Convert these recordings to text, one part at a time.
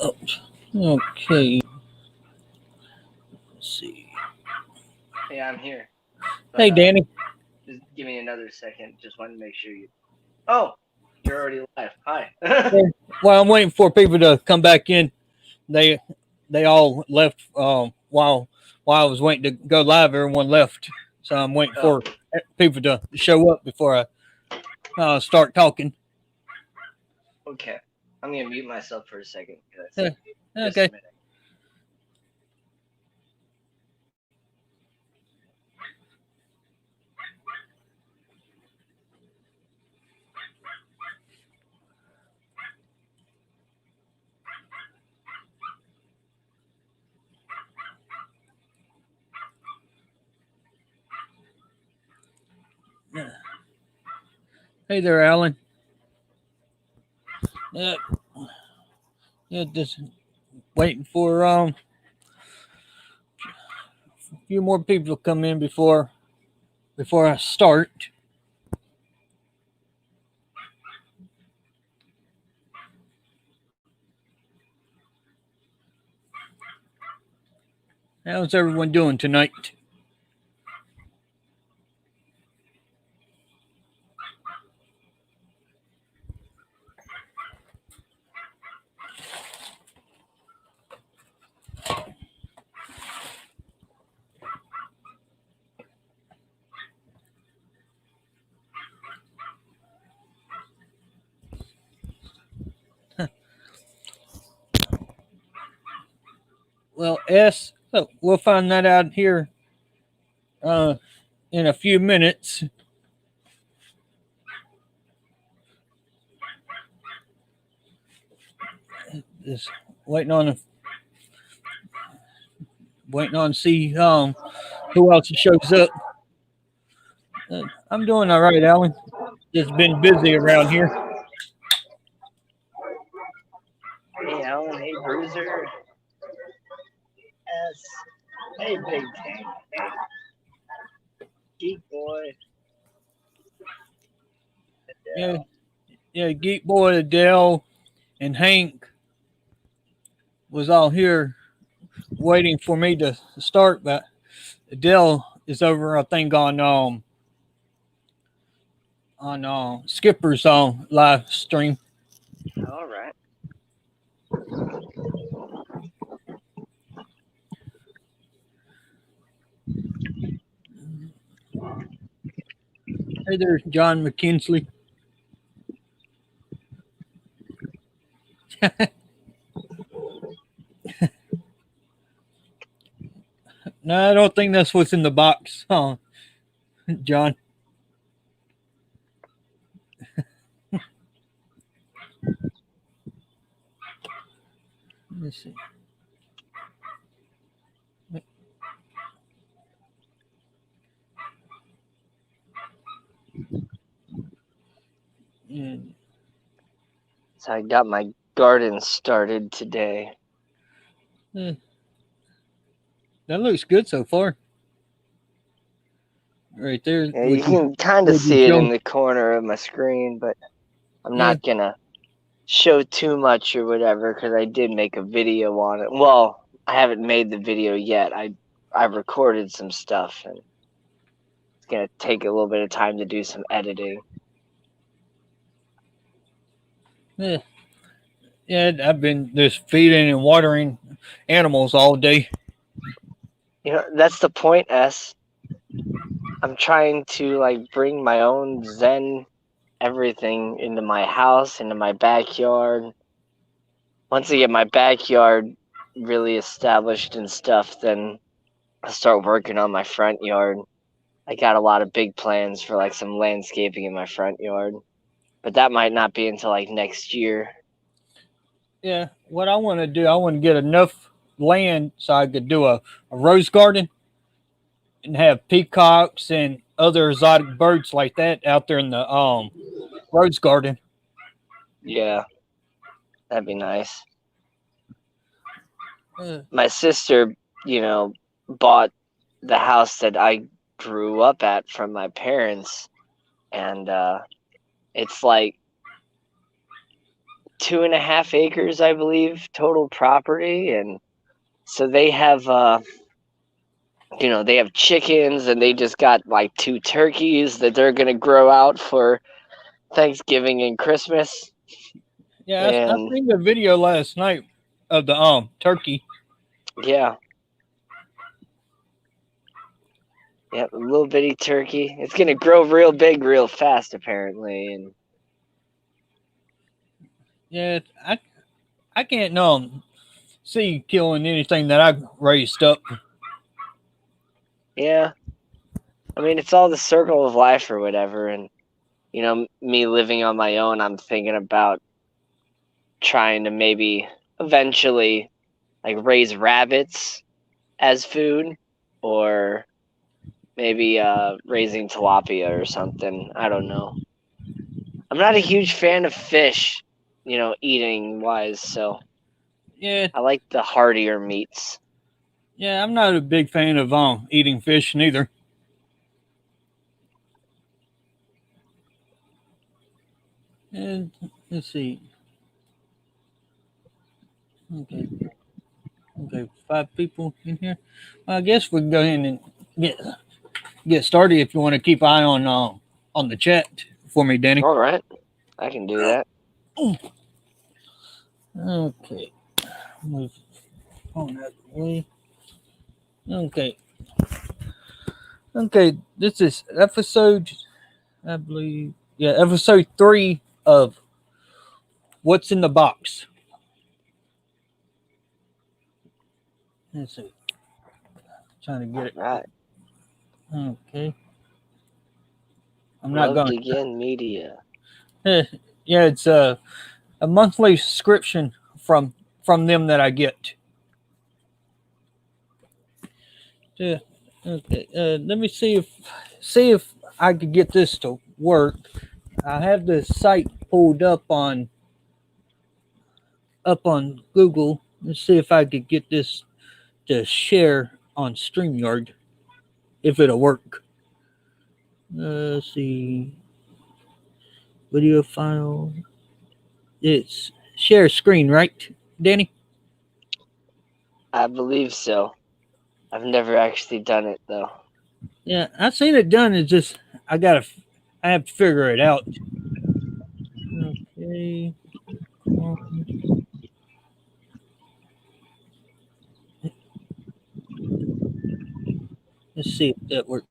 Oh, okay. Let's see. Hey, I'm here. But, Hey, Danny. just give me another second. Just wanted to make sure you. Oh, you're already live. Hi. Well, I'm waiting for people to come back in. They all left while I was waiting to go live. Everyone left, so I'm waiting Oh, for people to show up before I start talking. okay. I'm gonna mute myself for a second. Yeah, Just a okay. minute. Hey there, Alan. Yeah, yeah. Just waiting for a few more people to come in before I start. How's everyone doing tonight? Well, we'll find that out here in a few minutes. Just waiting on to see who else shows up. I'm doing all right, Alan. Just been busy around here. Hey, Alan. Hey, Bruiser. S. Hey, Big Tank. Hey, Geek Boy. Yeah, yeah. Geek Boy, Adele, and Hank was all here waiting for me to start, but Adele is over, I think, on Skipper's live stream. All right. Hey there, John McKinsley. No, I don't think that's what's in the box, John. Let's see. Yeah. So I got my garden started today. Yeah. That looks good so far. Right there. Yeah, you can kind of would you see it show? in the corner of my screen, but I'm Yeah, not gonna show too much or whatever because I did make a video on it. Well, I haven't made the video yet. I recorded some stuff and it's gonna take a little bit of time to do some editing. yeah, yeah. I've been just feeding and watering animals all day. You know, that's the point, S. I'm trying to like bring my own Zen everything into my house, into my backyard. Once I get my backyard really established and stuff, then I'll start working on my front yard. I got a lot of big plans for like some landscaping in my front yard, but that might not be until like next year. Yeah, what I want to do, I want to get enough land so I could do a rose garden and have peacocks and other exotic birds like that out there in the rose garden. Yeah, that'd be nice. Uh, My sister, you know, bought the house that I grew up at from my parents, and it's like 2.5 acres, I believe, total property, and so they have they have chickens, and they just got like 2 turkeys that they're gonna grow out for Thanksgiving and Christmas. Yeah, I And seen the video last night of the turkey. yeah, yeah, a little bitty turkey. It's gonna grow real big, real fast, apparently. And Yeah, I can't see killing anything that I raised up. yeah, I mean, it's all the circle of life or whatever. And me living on my own, I'm thinking about trying to maybe eventually like raise rabbits as food, or maybe raising tilapia or something. I don't know. I'm not a huge fan of fish, eating wise, so Yeah, I like the heartier meats. yeah, I'm not a big fan of eating fish neither. And let's see. Okay, okay, 5 people in here. Well, I guess we can go ahead and get started if you want to keep eye on the chat for me, Danny. All right, I can do that. Okay, move phone out of the way. Okay, okay. This is episode, I believe, yeah, episode 3 of What's in the Box. Let's see. Trying to get All right, it. Okay. I'm not loved going. again media. Yeah, it's a monthly subscription from them that I get. Yeah. Okay. Let me see if I could get this to work. I have the site pulled up on Google. Let's see if I could get this to share on StreamYard. If it'll work. Let's see. Video file. It's share screen, right, Danny? I believe so. I've never actually done it though. Yeah, I've seen it done. It's just I have to figure it out. Okay. Let's see if that worked.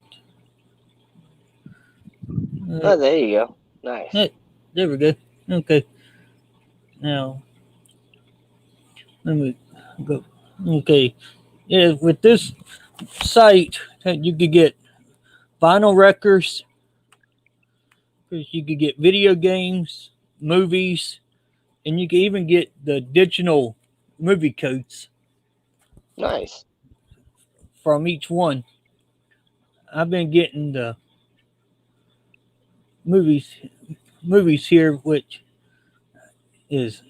Oh, there you go. Nice. Hey, there we go. Okay. Now let me go. Okay. Yeah, with this site, you could get vinyl records. You could get video games, movies, and you can even get the digital movie codes Nice. from each one. I've been getting the movies movies here, which is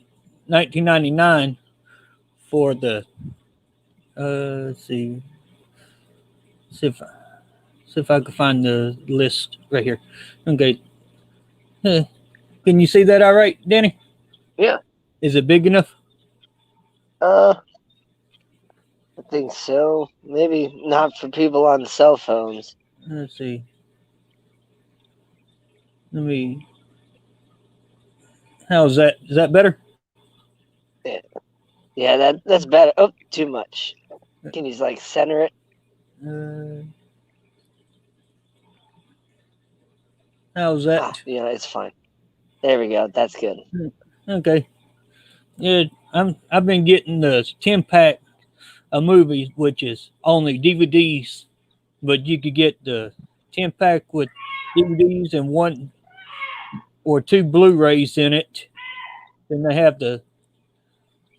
19.99 for the let's see if I can find the list right here. Okay. Can you see that all right, Danny? Yeah. Is it big enough? I think so. Maybe not for people on cell phones. Let's see. Let me. How's that? Is that better? Yeah, yeah, that's better. Oh, too much. Can you like center it? Uh, how's that? Yeah, it's fine. There we go. That's good. Okay. Yeah, I've been getting the 10 pack of movies, which is only DVDs, but you could get the 10 pack with DVDs and 1 or 2 Blu-rays in it. Then they have the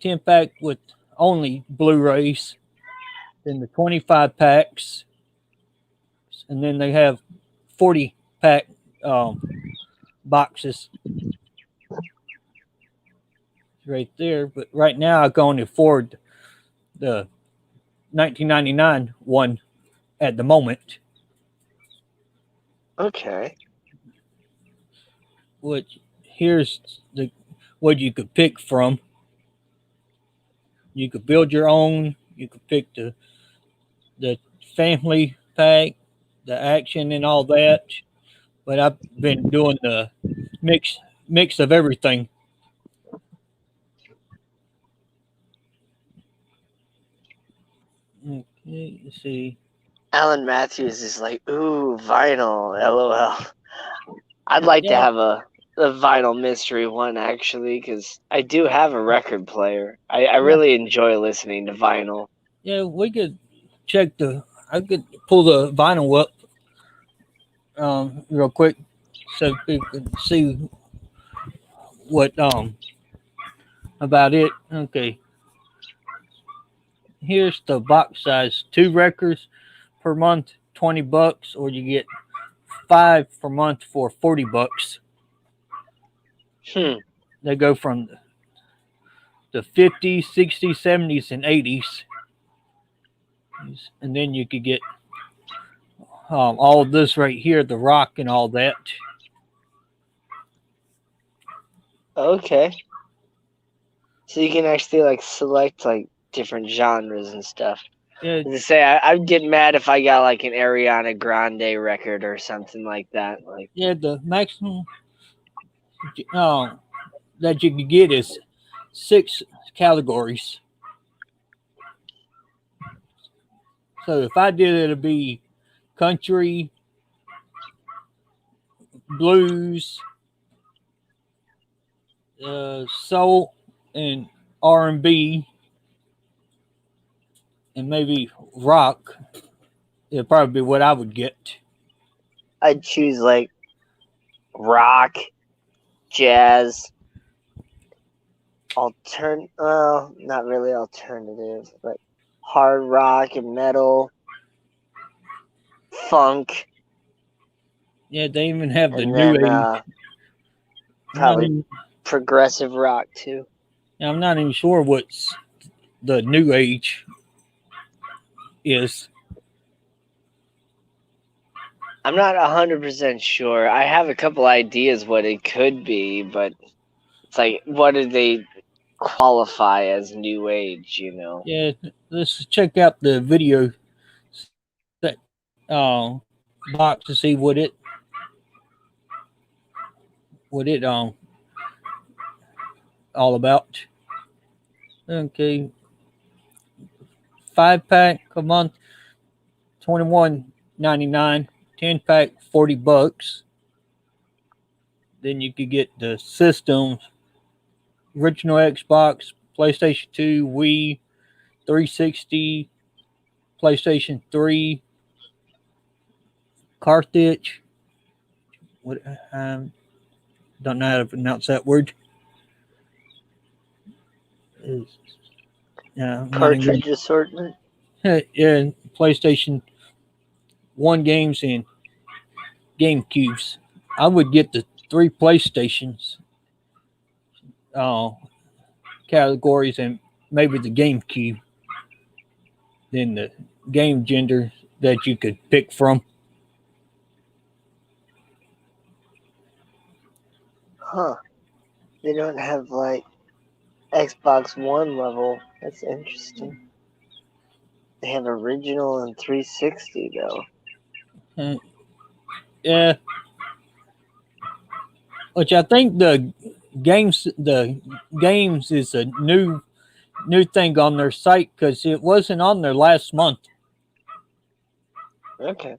10 pack with only Blu-rays. Then the 25 packs, and then they have 40 pack boxes right there. But right now, I can only afford the 19.99 one at the moment. Okay. Which here's the what you could pick from. You could build your own. You could pick the family pack, the action, and all that. But I've been doing the mix of everything. Okay, let's see. Alan Matthews is like, ooh, vinyl, LOL. I'd like to Yeah, have a vinyl mystery one actually, because I do have a record player. I yeah, really enjoy listening to vinyl. yeah. We could check the. I could pull the vinyl up real quick so people can see what about it. Okay, here's the box size: 2 records per month, $20, or you get 5 per month for $40. Hmm. They go from the 50s, 60s, 70s, and 80s, and then you could get all of this right here, the rock and all that. Okay. So you can actually like select like different genres and stuff. Yeah, To say, I'd get mad if I got like an Ariana Grande record or something like that. Like, yeah. The maximum uh, that you could get is 6 categories. So if I did it, it'd be country, blues, soul, and R&B, and maybe rock. It'd probably be what I would get. I'd choose like rock, jazz, not really alternative, but hard rock and metal, funk, Yeah, they even have the and new then age. I'm not probably even. progressive rock too. I'm not even sure what's the new age is. I'm not 100% sure. I have a couple ideas what it could be, but it's like, what do they qualify as new age? You know? Yeah, let's check out the video that box to see what it all about. Okay, 5 pack a month, $21.99. 10 pack, $40. Then you could get the systems: original Xbox, PlayStation 2, Wii, 360, PlayStation 3, cartridge. What don't know how to pronounce that word. Is I'm not even Cartridge assortment. yeah, PlayStation 1 games and GameCubes. I would get the 3 PlayStations uh, categories and maybe the GameCube. Then the game gender that you could pick from. Huh. They don't have like Xbox One level. That's interesting. They have original and 360 though. Uh, yeah, which I think the games is a new thing on their site because it wasn't on there last month. Okay,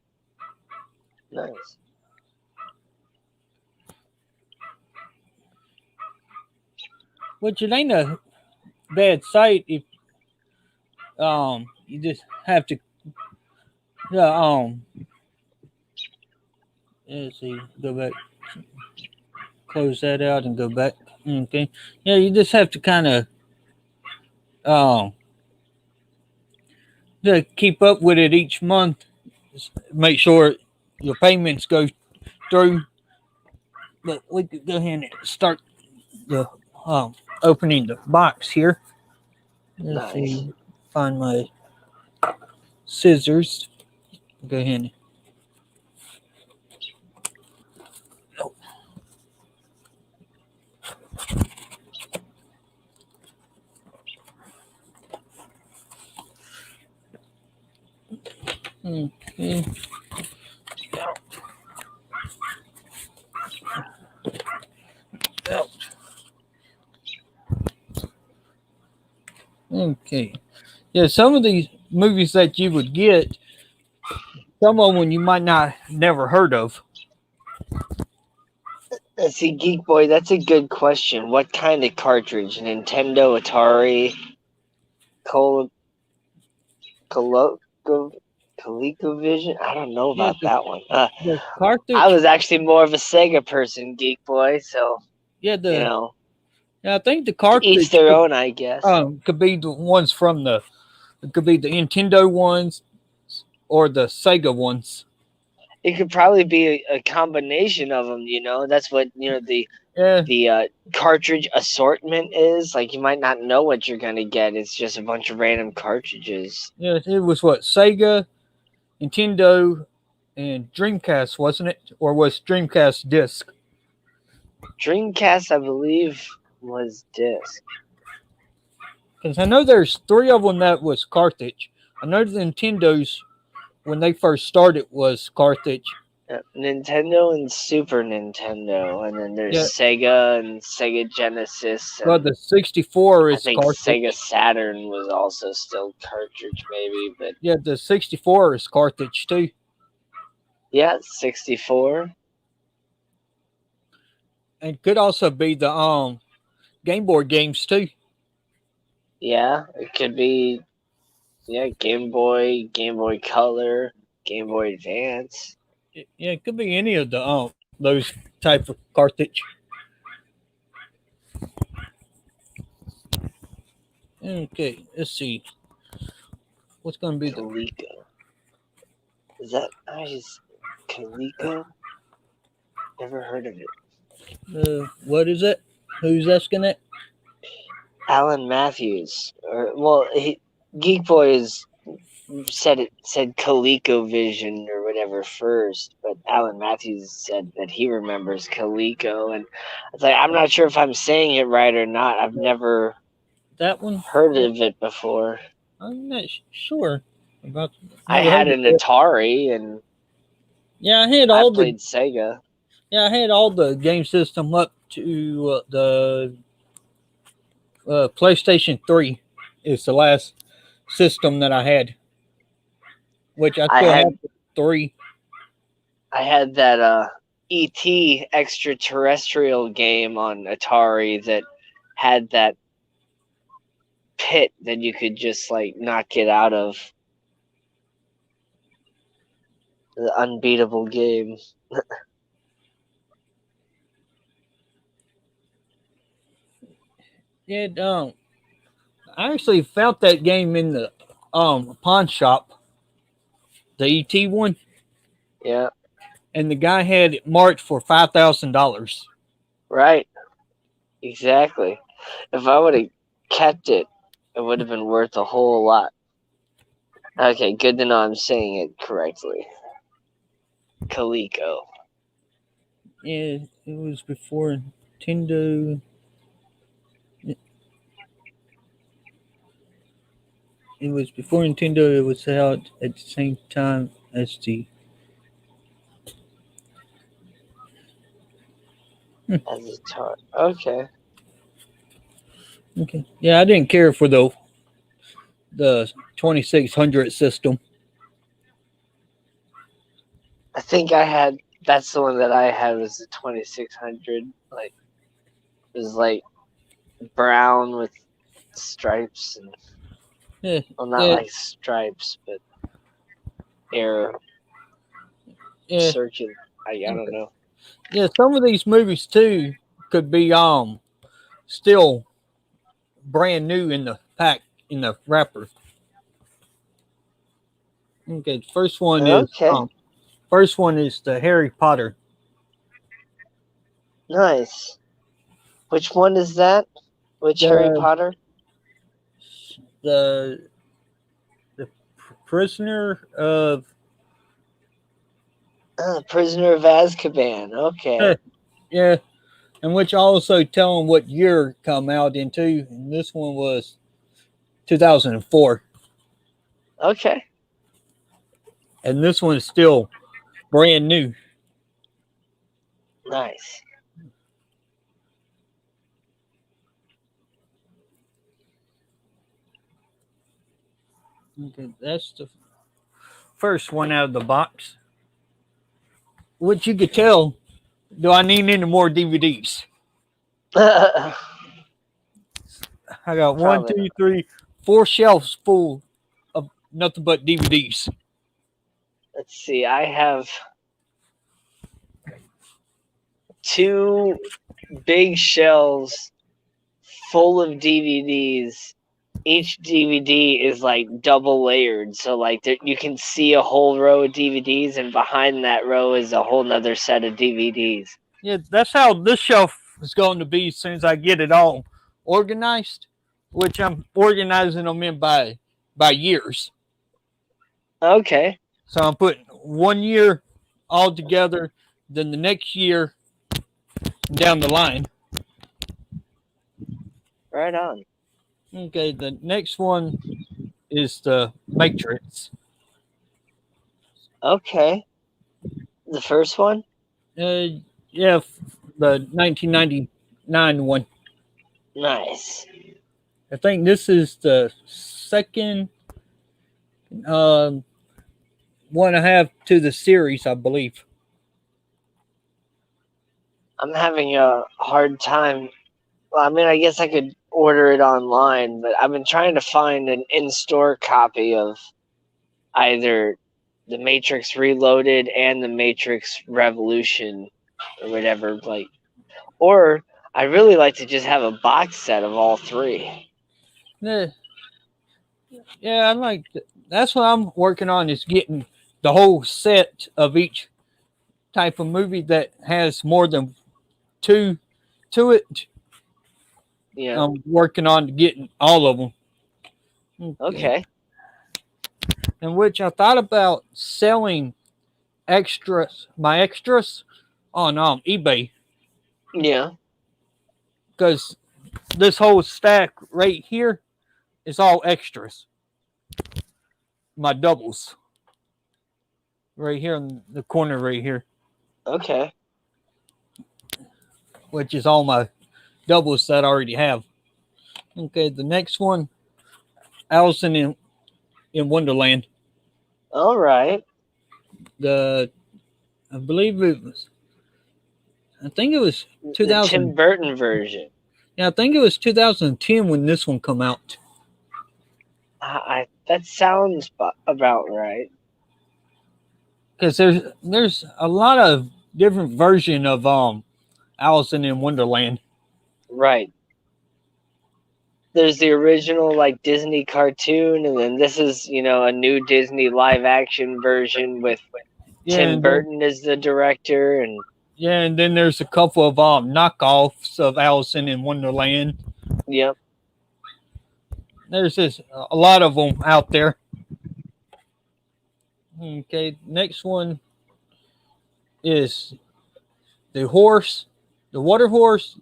nice. Which it ain't a bad site if you just have to let's see, go back, close that out and go back. Okay, yeah, you just have to kind of um to keep up with it each month. Just make sure your payments go through. But we could go ahead and start the opening the box here. Let's Nice. see, find my scissors. Go ahead. Okay. Okay. Yeah, some of these movies that you would get, some of them you might not never heard of. Let's see, Geek Boy, that's a good question. What kind of cartridge? Nintendo, Atari, Col Colo ColecoVision? I don't know Yeah, about that one. the I cartridge. was actually more of a Sega person, Geek Boy, so, Yeah, you know, I think the to each cartridge their own, I guess. could be the ones from it could be the Nintendo ones or the Sega ones. It could probably be a combination of them, That's what, Yeah, the cartridge assortment is. Like, you might not know what you're going to get. It's just a bunch of random cartridges. yeah. It was what Sega, Nintendo, and Dreamcast, wasn't it? Or was Dreamcast disc? Dreamcast, I believe, was disc. Because I know there's three of them that was cartridge. I know the Nintendos when they first started was cartridge. Nintendo and Super Nintendo, and then there's Yeah, Sega and Sega Genesis, but and the 64 I is think cartridge. Sega Saturn was also still cartridge, maybe, but Yeah, the 64 is cartridge too. yeah, 64. And could also be the Game Boy games too. Yeah, it could be, Game Boy, Game Boy Color, Game Boy Advance. Yeah, it could be any of the those type of cartridge. Okay, let's see. What's going to be the Coleco. Is that nice? Coleco? Never heard of it. what is it? Who's asking it? Alan Matthews. Geek Boy said ColecoVision or whatever first, but Alan Matthews said that he remembers Coleco, and it's like, I'm not sure if I'm saying it right or not. I've never That one? heard of it before. I'm not sure about. I Never had heard of an it. Atari, and Yeah, I had I all played Sega. I had all the game system up to the PlayStation 3. Is the last system that I had, which I I still had have 3. I had that E.T. extraterrestrial game on Atari that had that pit that you could just like not get out of. The unbeatable game. It I actually found that game in the pawn shop, the ET one, Yeah, and the guy had it marked for $5,000. right. Exactly. If I would have kept it, it would have been worth a whole lot. Okay, good to know I'm saying it correctly. Coleco. Yeah, it was before Nintendo. It was before Nintendo. It was out at the same time as the. As a tar. Okay. Okay. Yeah, I didn't care for the 2600 system. I think that's the one that I had, was the 2600. Like, it was like brown with stripes and, Yeah, well, not yeah, like stripes, but air yeah, circular. I don't know. yeah. Some of these movies too could be still brand new in the pack in the wrapper. Okay, Okay. first one is the Harry Potter. Nice. Which one is that? Which Harry The Potter? the the prisoner of Prisoner of Azkaban. Okay. yeah, and which also tell them what year it come out into. And this one was 2004. Okay. and this one is still brand new. Nice. Okay, that's the first one out of the box. Which you could tell. Do I need any more DVDs? I got one, Probably two, not. three, four shelves full of nothing but DVDs. Let's see. I have 2 big shelves full of DVDs. Each DVD is like double layered, so like you can see a whole row of DVDs, and behind that row is a whole nother set of DVDs. Yeah, that's how this shelf is going to be as soon as I get it all organized, which I'm organizing them in by years. Okay, So I'm putting 1 year all together, then the next year down the line. right on. Okay, the next one is the Matrix. Okay, the first one. Yeah, the 1999 one. Nice. I think this is the second um, one I have to the series, I believe. I'm having a hard time. Well, I mean, I guess I could order it online, but I've been trying to find an in-store copy of either The Matrix Reloaded and The Matrix Revolution or whatever. Like, or I really like to just have a box set of all 3. Yeah, yeah, I like. That's what I'm working on is getting the whole set of each type of movie that has more than two to it. Yeah. I'm working on getting all of them. Okay. Okay. In which I thought about selling my extras on eBay Yeah. because this whole stack right here is all extras. My doubles right here in the corner right here, Okay. which is all my doubles that I already have. Okay, the next one, Allison in Wonderland. All right. The I believe it was. I think it was The Tim 2000. Burton version. Yeah, I think it was 2010 when this one come out. That sounds about right. Because there's a lot of different version of Allison in Wonderland. Right. There's the original like Disney cartoon, and then this is a new Disney live action version with Yeah, Tim Burton as the director, and and then there's a couple of knockoffs of Allison in Wonderland. yep. There's just a lot of them out there. Okay, next one is the water horse,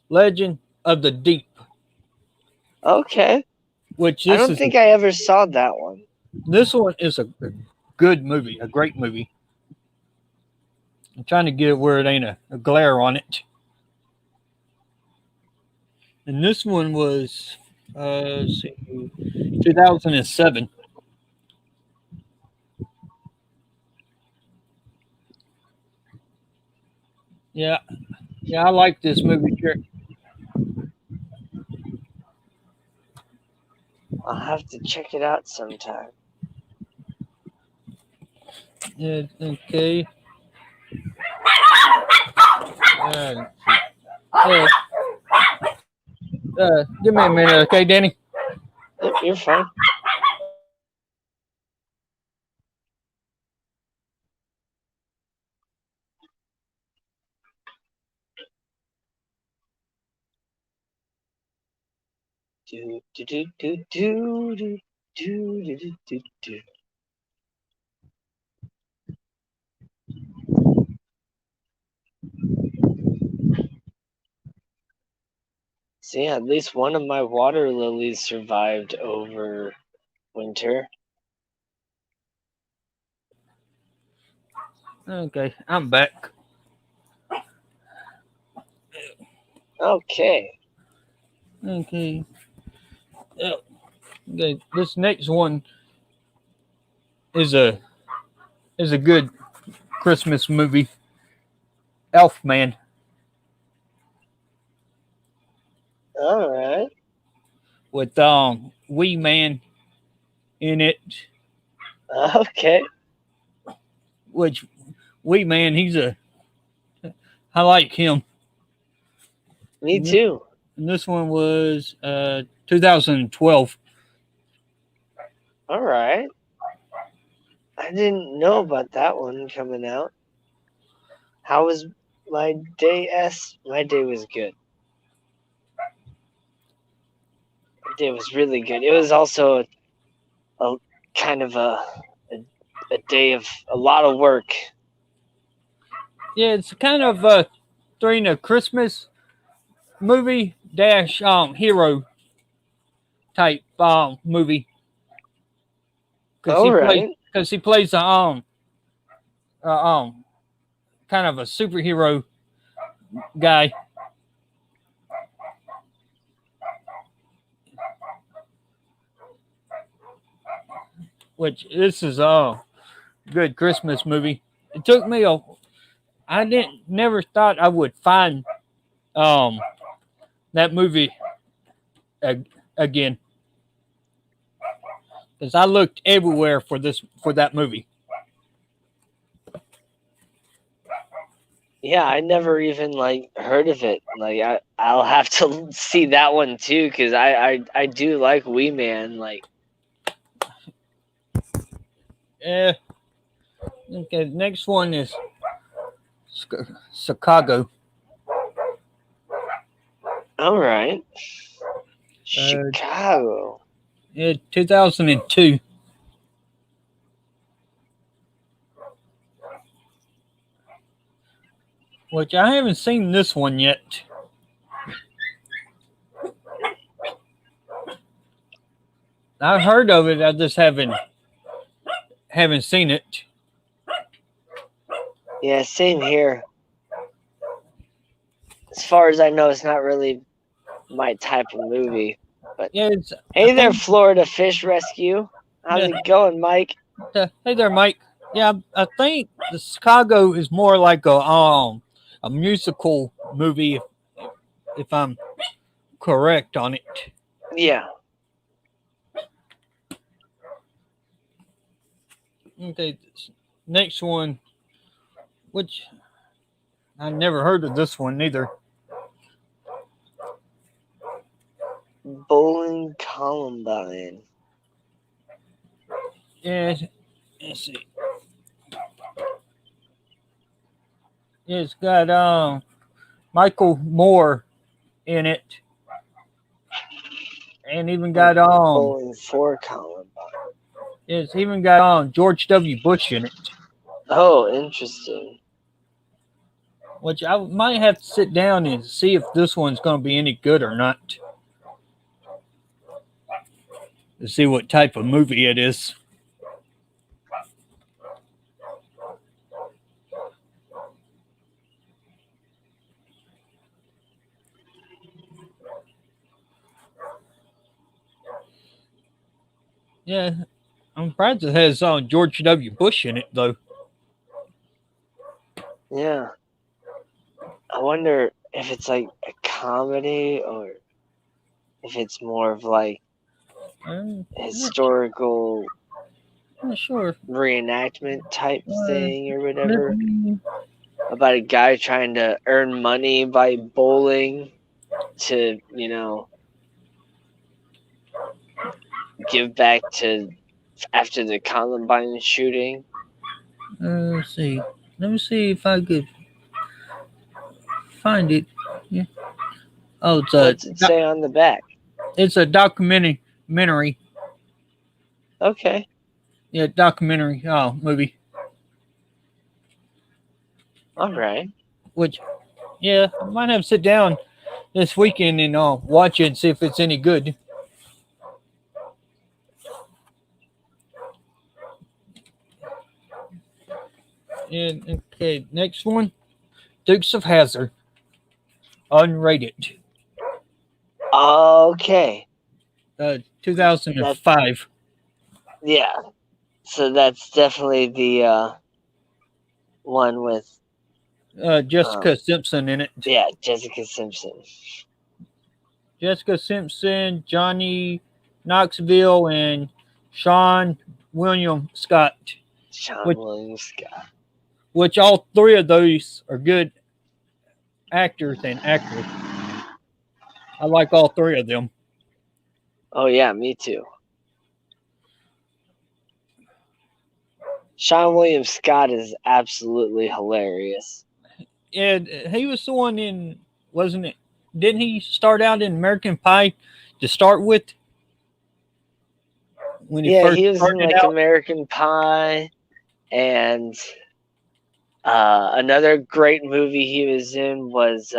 Legend of the Deep. Okay. Which I don't think I ever saw that one. this one is a good movie, a great movie. I'm trying to get it where it ain't a glare on it. And this one was, let's see, 2007. Yeah, yeah, I like this movie. Sure. I'll have to check it out sometime. Yeah, okay. Uh, uh, give me a minute, okay, Danny? Yep, you're fine. Do do do do do do do do do do. See, at least one of my water lilies survived over winter. Okay, I'm back. Okay. Okay. Uh, okay. This next one is a good Christmas movie. Elfman All right. with Wee Man in it, Okay. which Wee Man I like him. Me And too. this one was 2012. All right. I didn't know about that one coming out. How was my day, S? My day was good. My day was really good. It was also a kind of a day of a lot of work. Yeah, it's kind of during a Christmas movie dash hero type movie All right. because he plays a uh, um kind of a superhero guy, which this is a good Christmas movie. It took me a I didn't never thought I would find um that movie again because I looked everywhere for that movie. Yeah, I never even like heard of it. Like I'll have to see that one too because I do like Wee Man. Like Yeah. Okay. Next one is Chicago. all right, Uh, Chicago. yeah, 2002. Which I haven't seen this one yet. I've heard of it. I just haven't seen it. Yeah, same here. As far as I know, it's not really my type of movie. But Yeah, I hey there, think. Florida Fish Rescue. How's Yeah, it going, Mike? hey there, Mike. Yeah, I think the Chicago is more like a musical movie, if I'm correct on it. Yeah. Okay, next one, which I never heard of this one either. Bowling Columbine. Yeah, let's see. Yeah, it's got Michael Moore in it, and even got Bowling for Columbine. it's even got George W. Bush in it, Oh, interesting. which I might have to sit down and see if this one's going to be any good or not to see what type of movie it is. Yeah, I'm surprised it has George W. Bush in it though. Yeah. I wonder if it's like a comedy or if it's more of like I'm historical not sure. reenactment type Uh, thing or whatever. let About a guy trying to earn money by bowling to, give back to after the Columbine shooting. let's see. Let me see if I could find it. Yeah. Oh, What's it say on the back? it's a documentary. Okay. Yeah, documentary movie. All right. Which, yeah, I might have to sit down this weekend and watch it and see if it's any good. And okay, next one, Dukes of Hazzard, unrated, Okay. 2005. Yeah. So that's definitely the one with Jessica Simpson in it. Jessica Simpson. Jessica Simpson, Johnny Knoxville, and Sean William Scott. Sean Which, William Scott. which all three of those are good actors and actors. I like all three of them. Oh yeah, me too. Sean William Scott is absolutely hilarious. And he was the one in, wasn't it? Didn't he start out in American Pie to start with? When he Yeah, first he was in started like out? American Pie, and another great movie he was in was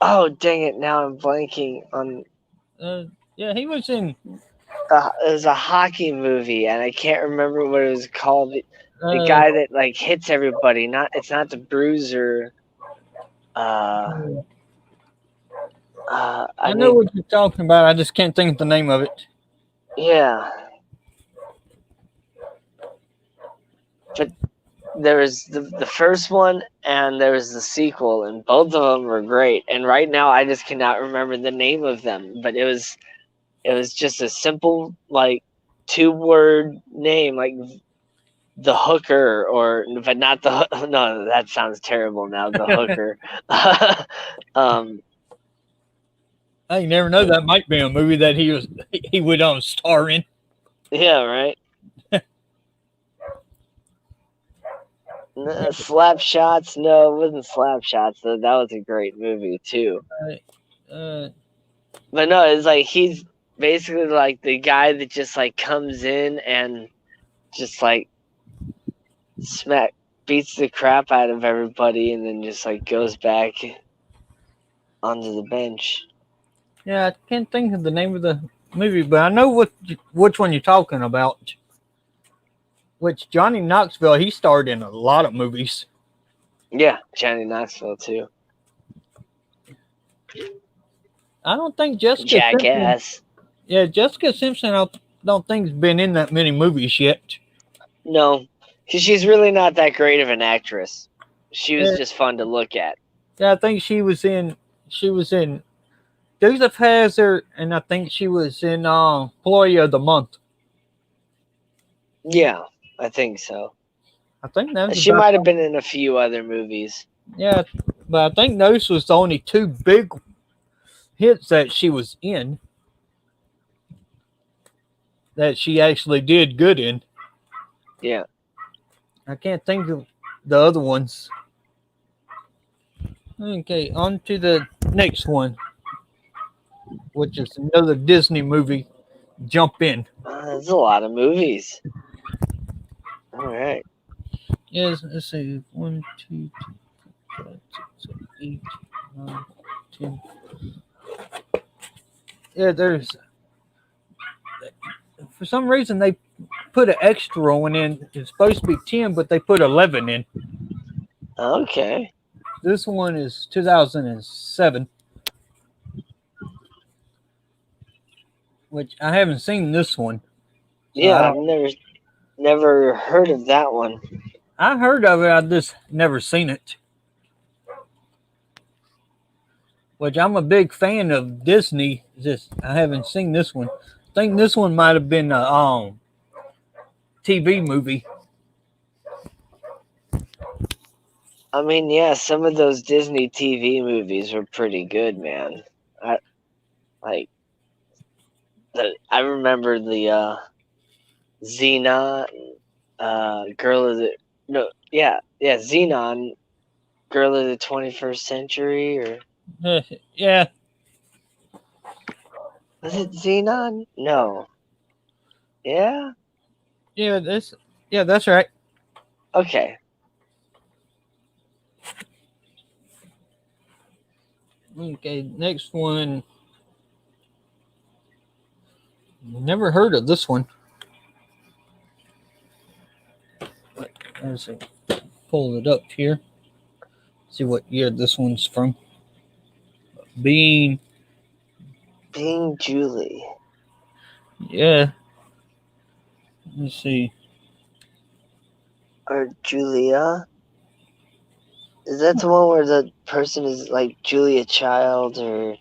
oh dang it! Now I'm blanking on. Yeah, he was in. It was a hockey movie, and I can't remember what it was called. The Uh, guy that like hits everybody. It's not the Bruiser. I I know mean, what you're talking about. I just can't think of the name of it. yeah. But there was the first one and there was the sequel, and both of them were great. And right now, I just cannot remember the name of them. But it was just a simple like 2-word name, like the hooker, or but not the no. That sounds terrible. Now the hooker. um, I never know, that might be a movie that he would star in. yeah, right. Slap Shots. No, it wasn't Slap Shots. Though that was a great movie too. Uh, But no, it's like he's basically like the guy that just like comes in and just like beats the crap out of everybody, and then just like goes back onto the bench. yeah, I can't think of the name of the movie, but I know which one you're talking about. Which Johnny Knoxville, he starred in a lot of movies. Yeah, Johnny Knoxville too. I don't think Jessica Simpson. Jackass. Yeah, Jessica Simpson, I don't think has been in that many movies yet. No, because she's really not that great of an actress. She was Yeah, just fun to look at. yeah, I think she was in. She was in Dukes of Hazzard, and I think she was in Employee of the Month. Yeah, I think so. I think that was She about. might have been in a few other movies. Yeah, but I think those was the only two big hits that she was in. That she actually did good in. Yeah. I can't think of the other ones. Okay, on to the next one, which is another Disney movie. Jump In. There's a lot of movies. All right. Yes, let's see. 1, 2, 3, 4, 5, 6, 7, 8, 9, 10. Yeah, there's. For some reason, they put an extra one in. It's supposed to be 10, but they put 11 in. Okay. This one is 2007, which I haven't seen this one. So Yeah, I've never heard of that one. I heard of it, I just never seen it. Which I'm a big fan of Disney. Just I haven't seen this one. I think this one might have been a TV movie. I mean, yeah, some of those Disney TV movies were pretty good, man. I remember the Xenon, Girl of the Xenon, Girl of the 21st Century, or Yeah, was it Xenon? No. Yeah. yeah, that's right. Okay. Okay, next one. Never heard of this one. Let's see. Pull it up here. See what year this one's from. Being Julie. Yeah. Let's see. Or Julia. Is that the one where the person is like Julia Child or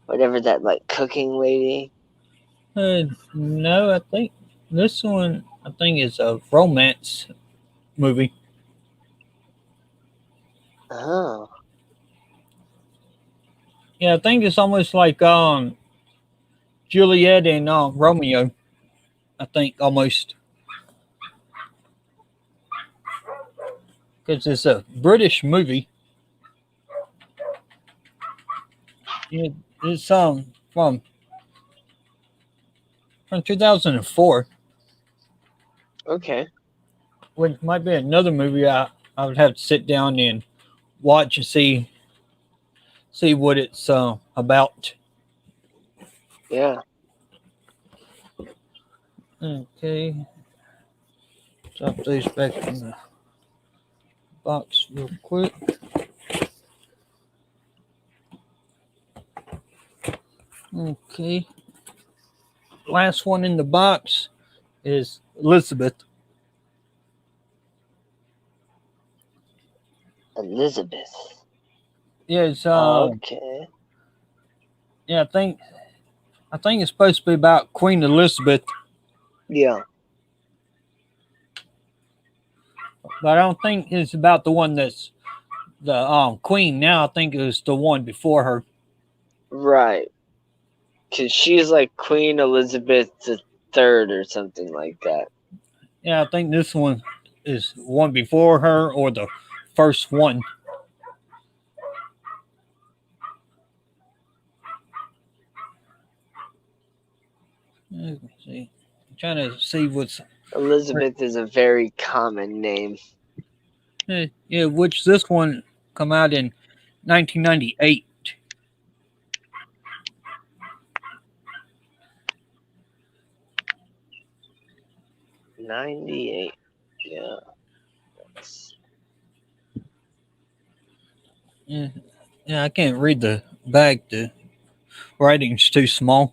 whatever, that like cooking lady? No, I think this one is a romance movie. Oh. Yeah, I think it's almost like Juliet and Romeo. I think almost because it's a British movie. It's from 2004, Okay. which might be another movie I would have to sit down and watch and see what it's about. Yeah. Okay, drop these back in the box real quick. Okay, last one in the box is Elizabeth. Elizabeth. Yeah, it's Okay. yeah, I think it's supposed to be about Queen Elizabeth, Yeah. but I don't think it's about the one that's the queen now. I think it was the one before her. Right. Because she's like Queen Elizabeth III or something like that. Yeah, I think this one is one before her or the first one. Let me see. I'm trying to see what's Elizabeth is a very common name. yeah, which this one come out in 1998. 98. Yeah. Yeah, yeah, I can't read the back. The writing's too small.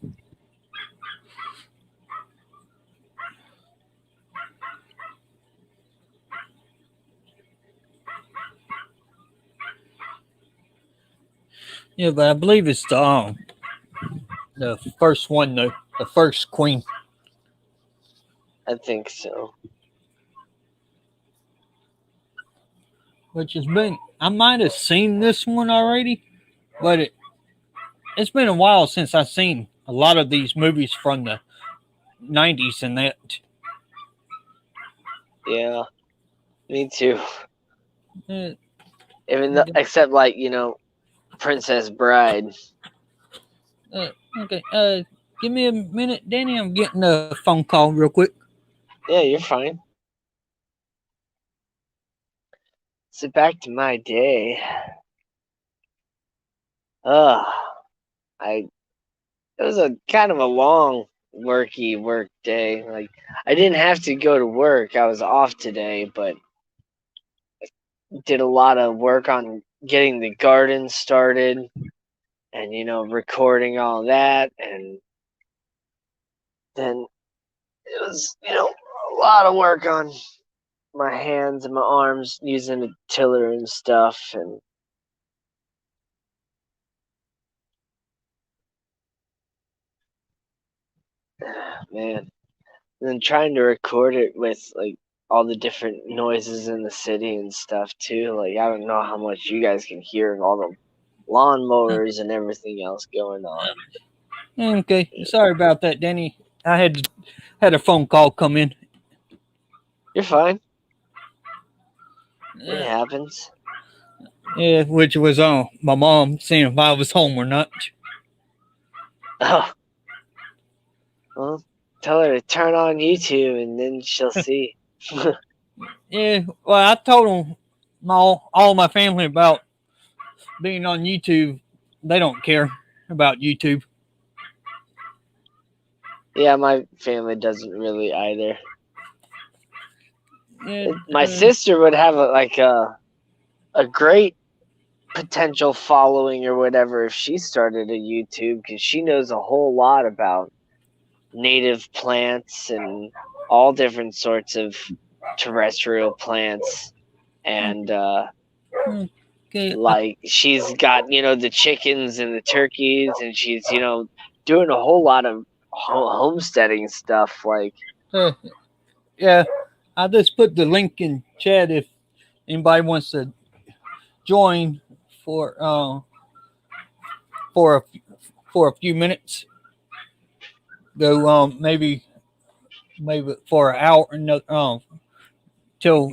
Yeah, but I believe it's the first one, though, the first queen. I think so. Which has been, I might have seen this one already, but it's been a while since I've seen a lot of these movies from the 90s and that. Yeah. Me too. Uh, Even though, except like, Princess Bride. okay, give me a minute, Danny. I'm getting a phone call real quick. Yeah, you're fine. So back to my day. Ugh. It was a kind of a long work day. Like, I didn't have to go to work. I was off today, but did a lot of work on getting the garden started and recording all that, and then it was a lot of work on my hands and my arms using a tiller and stuff, and man, and then trying to record it with like all the different noises in the city and stuff too. Like, I don't know how much you guys can hear of all the lawnmowers and everything else going on. Okay, sorry about that, Danny. I had a phone call come in. You're fine. It happens. Yeah, which was my mom seeing if I was home or not. Oh, well, tell her to turn on YouTube and then she'll see. Yeah, well, I told them all my family about being on YouTube. They don't care about YouTube. Yeah, my family doesn't really either. Yeah, My sister would have a great potential following or whatever if she started a YouTube, because she knows a whole lot about native plants and all different sorts of terrestrial plants. And okay. like she's got the chickens and the turkeys, and she's doing a whole lot of homesteading stuff. Like, Uh, yeah, I just put the link in chat if anybody wants to join for for a, for a few minutes. Go maybe for an hour. No, till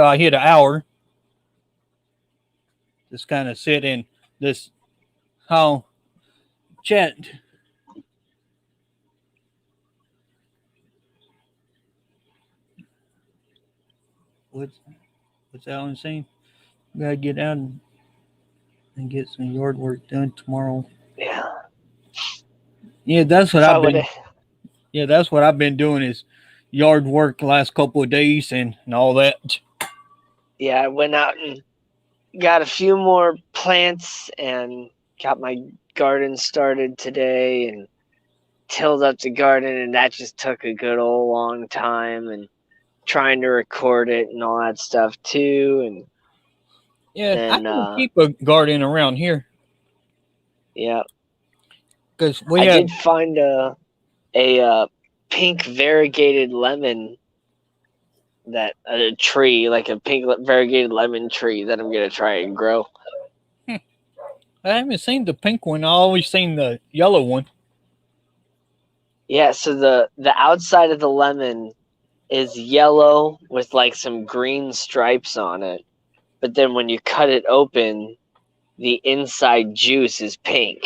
I hit an hour. Just kind of sit in this chat. What's what's Alan saying? Gotta get out and get some yard work done tomorrow. yeah, Yeah, that's what if I I've would been. have, Yeah, that's what I've been doing is yard work the last couple of days and all that. yeah, I went out and got a few more plants and got my garden started today and tilled up the garden, and that just took a good old long time, and trying to record it and all that stuff too. And Yeah, I then can keep a garden around here yeah, because we I have. did find a pink variegated lemon, that a tree, like a pink variegated lemon tree that I'm gonna try and grow. I haven't seen the pink one. I always seen the yellow one. Yeah, so the outside of the lemon is yellow with like some green stripes on it, but then when you cut it open, the inside juice is pink.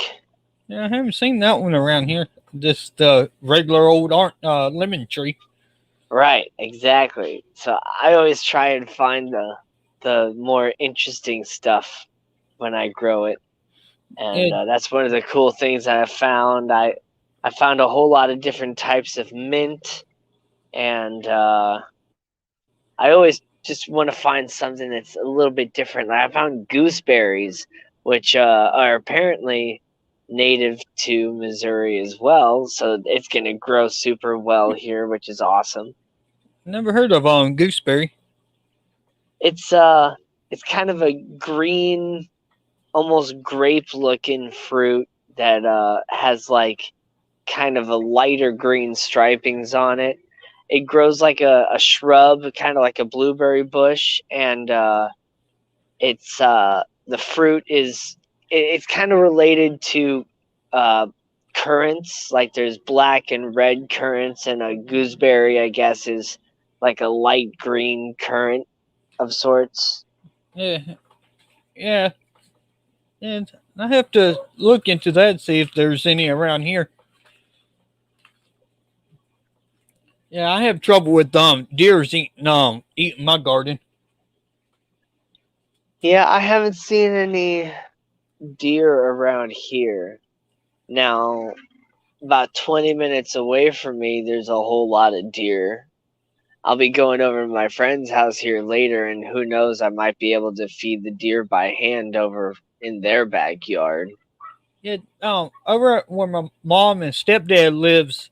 Yeah, I haven't seen that one around here. Just regular old lemon tree. Right, exactly. So I always try and find the more interesting stuff when I grow it, and Yeah, that's one of the cool things that I found. I found a whole lot of different types of mint, and I always just want to find something that's a little bit different. Like I found gooseberries, which are apparently native to Missouri as well, so it's going to grow super well here, which is awesome. never heard of gooseberry. It's kind of a green, almost grape-looking fruit that has like kind of a lighter green stripings on it. It grows like a shrub, kind of like a blueberry bush, and it's the fruit is it's kind of related to uh, currants. Like there's black and red currants, and a gooseberry, I guess, is like a light green currant of sorts. Yeah, yeah, and I have to look into that see if there's any around here. Yeah, I have trouble with deers eating my garden. Yeah, I haven't seen any deer around here. Now, about 20 minutes away from me, there's a whole lot of deer. I'll be going over to my friend's house here later, and who knows, I might be able to feed the deer by hand over in their backyard. Yeah, over where my mom and stepdad lives,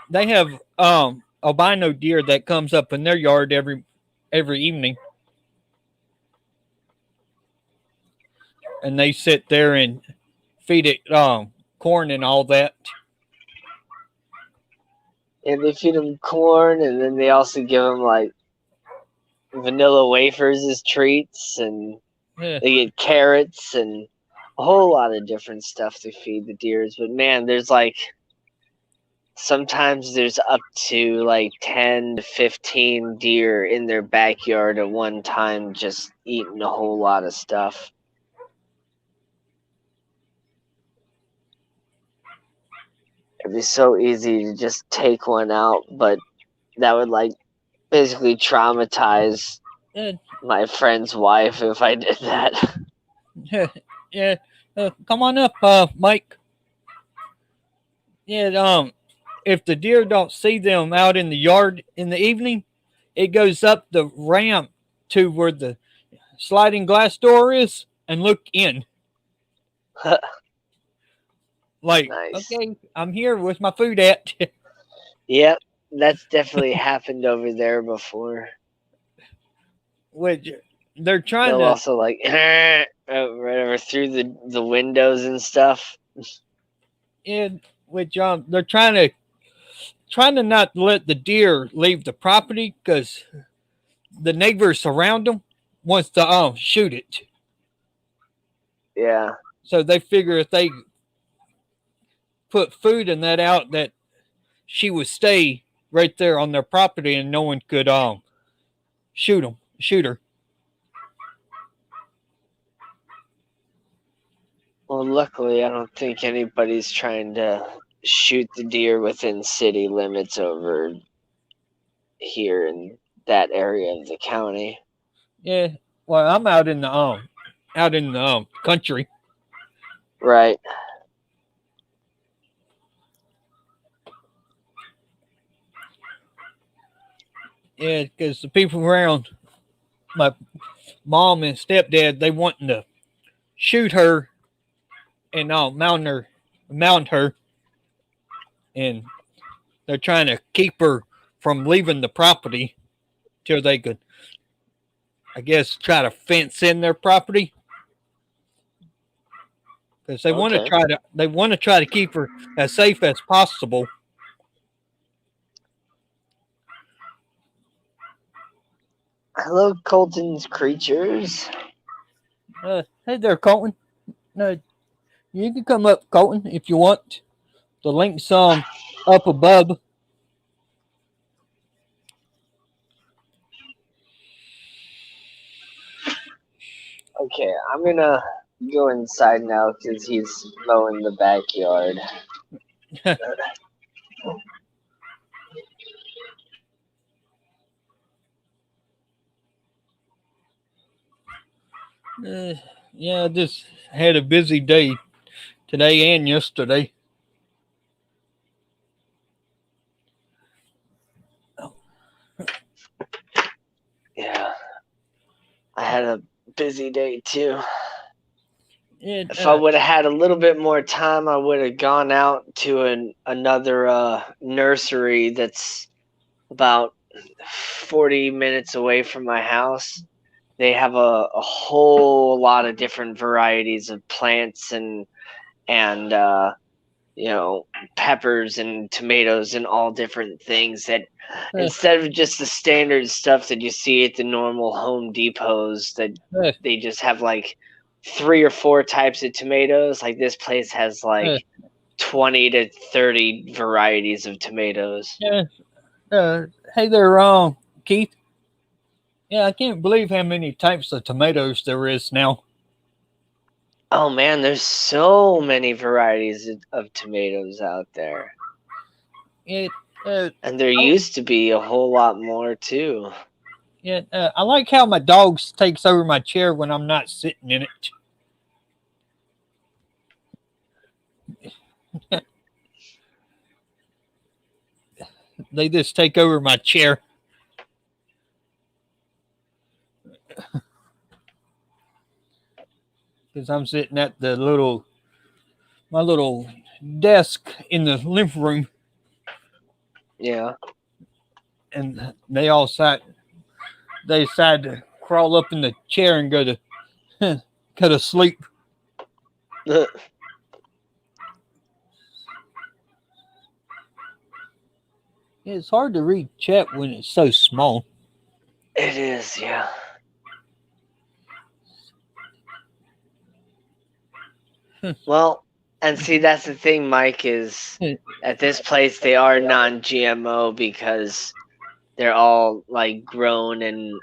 they have albino deer that comes up in their yard every evening, and they sit there and feed it corn and all that. And they feed them corn, and then they also give them like vanilla wafers as treats, and Yeah, they get carrots and a whole lot of different stuff to feed the deers. But man, there's like sometimes there's up to like 10 to 15 deer in their backyard at one time, just eating a whole lot of stuff. It'd be so easy to just take one out, but that would like basically traumatize yeah, my friend's wife if I did that. yeah. Yeah. Come on up, Mike. Yeah, if the deer don't see them out in the yard in the evening, it goes up the ramp to where the sliding glass door is and look in. Like, Nice. okay, I'm here. Where's my food at? Yep, that's definitely happened over there before. Which they're trying They'll to, also like whatever through the windows and stuff. in which they're trying to not let the deer leave the property because the neighbors around them wants to shoot it. Yeah. So they figure if they put food in that out, that she would stay right there on their property and no one could shoot her. Well, luckily, I don't think anybody's trying to shoot the deer within city limits over here in that area of the county. Yeah. Well, I'm out in the country. Right. Yeah, because the people around my mom and stepdad, they wanting to shoot her and mount her, and they're trying to keep her from leaving the property till they could, I guess, try to fence in their property because Okay. they want to try to keep her as safe as possible. Hello, Colton's creatures. Hey there, Colton. No, you can come up, Colton, if you want. The link's up above. Okay, I'm gonna go inside now because he's mowing the backyard. Yeah, I just had a busy day today and yesterday. Yeah, I had a busy day too. It, If I would have had a little bit more time, I would have gone out to another nursery that's about 40 minutes away from my house. They have a whole lot of different varieties of plants and peppers and tomatoes and all different things that uh, instead of just the standard stuff that you see at the normal Home Depots that uh, they just have like 3 or 4 types of tomatoes, like this place has like uh, 20 to 30 varieties of tomatoes. yeah, hey there, Keith. Yeah, I can't believe how many types of tomatoes there is now. Oh man, there's so many varieties of tomatoes out there. It, And there I, used to be a whole lot more too. yeah, I like how my dog takes over my chair when I'm not sitting in it. They just take over my chair. Because I'm sitting at my little desk in the living room, Yeah. and they decide to crawl up in the chair and go to sleep. It's hard to read chat when it's so small. It is, yeah. Well, and see, that's the thing, Mike, is at this place they are non-GMO because they're all like grown and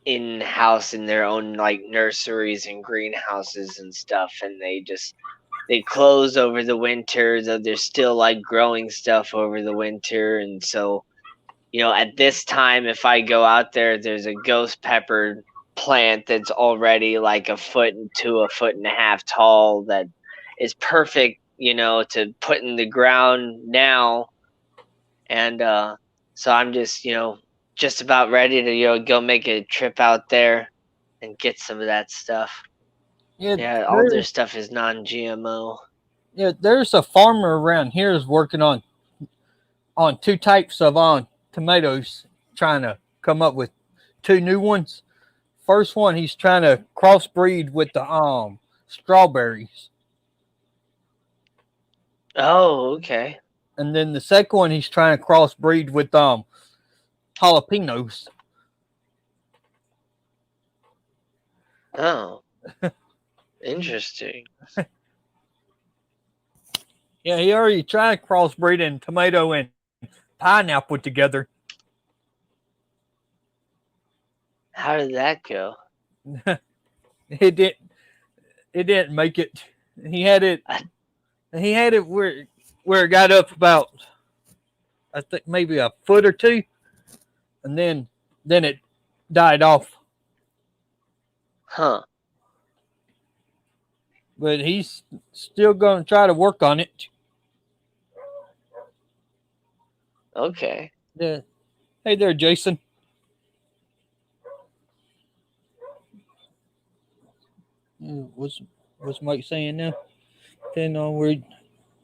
in-house in their own like nurseries and greenhouses and stuff, and they close over the winter, though they're still like growing stuff over the winter, and so at this time, if I go out there, there's a ghost pepper plant that's already like a foot to a foot and a half tall that is perfect, to put in the ground now. And so I'm just, just about ready to go make a trip out there and get some of that stuff. Yeah, Yeah, all their stuff is non-GMO. yeah. There's a farmer around here is working on two types of tomatoes, trying to come up with two new ones. First one, he's trying to crossbreed with the strawberries, Oh, okay. and then the second one, he's trying to crossbreed with jalapenos. Oh, interesting. Yeah, he already tried crossbreeding tomato and pineapple together. How did that go? It didn't. It didn't make it. He had it. He had it where it got up about, I think, maybe a foot or two, and then it died off. Huh. But he's still going to try to work on it. Okay. Yeah. Hey there, Jason. What's Mike saying now? Depending on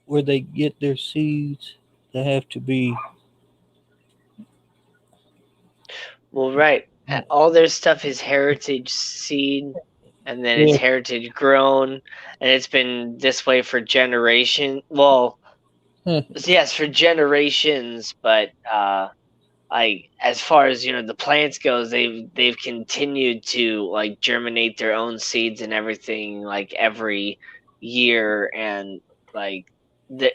where they get their seeds, they have to be. Well, right. All their stuff is heritage seed, and then it's Yeah. heritage grown, and it's been this way for generation. Well, yes, for generations, but as far as the plants goes, they've continued to like germinate their own seeds and everything like every year, and like the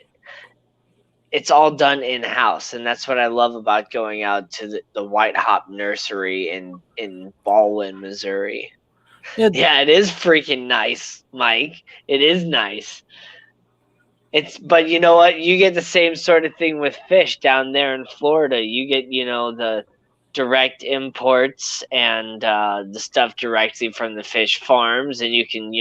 it's all done in house, and that's what I love about going out to the White Hop Nursery in Baldwin, Missouri. Yeah. Yeah, it is freaking nice, Mike. It is nice. But you know what? You get the same sort of thing with fish down there in Florida. You get, the direct imports and the stuff directly from the fish farms, and you can,